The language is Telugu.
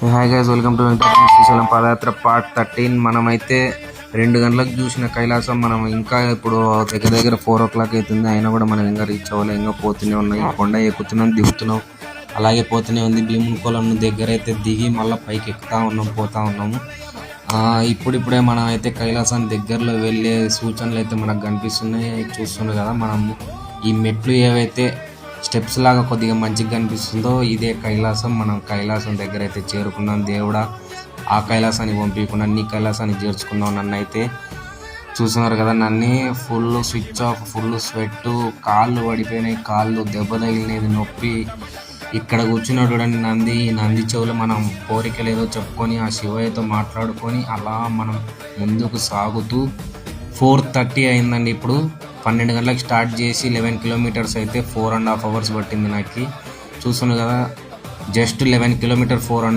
Hi guys, welcome to Venkateswara Srisailam padayatra part 13. మనమైతే 2 గంటలకు చూసిన కైలాసం మనం ఇంకా ఇప్పుడు దగ్గర దగ్గర 4 o'clock అవుతుంది. అయినా కూడా మనం ఇంకా రీచ్ అవ్వలే, ఇంకా పోతూనే ఉన్నాయి. కొండ ఎక్కుతున్నాం, దిగుతున్నాం, అలాగే పోతూనే ఉంది. భీముని కొలను దగ్గర అయితే దిగి మళ్ళీ పైకి ఎక్కుతా ఉన్నాం, పోతా ఉన్నాము. ఇప్పుడిప్పుడే మనం అయితే కైలాసం దగ్గరలో వెళ్ళే సూచనలు అయితే మనకు కనిపిస్తున్నాయి, చూస్తున్నాయి కదా. మనం ఈ మెట్లు ఏవైతే స్టెప్స్ లాగా కొద్దిగా మంచిగా కనిపిస్తుందో ఇదే కైలాసం. మనం కైలాసం దగ్గర అయితే చేరుకున్నాం. దేవుడా, ఆ కైలాసానికి పంపించకుండా నీ కైలాసానికి చేర్చుకుందాం. నన్ను అయితే చూస్తున్నారు కదా, నన్ను full switch off, full sweat, కాళ్ళు పడిపోయినాయి, కాళ్ళు దెబ్బ తగిలినది, నొప్పి. ఇక్కడ కూర్చున్నాడు నంది చెవులు మనం కోరికలు ఏదో చెప్పుకొని ఆ శివయ్యతో మాట్లాడుకొని అలా మనం ముందుకు సాగుతూ 4:30 అయిందండి. ఇప్పుడు 12 గంటలకు స్టార్ట్ చేసి 11 kilometers అయితే 4.5 hours పట్టింది నాకు. చూస్తున్నాను కదా, జస్ట్ 11 kilometers 4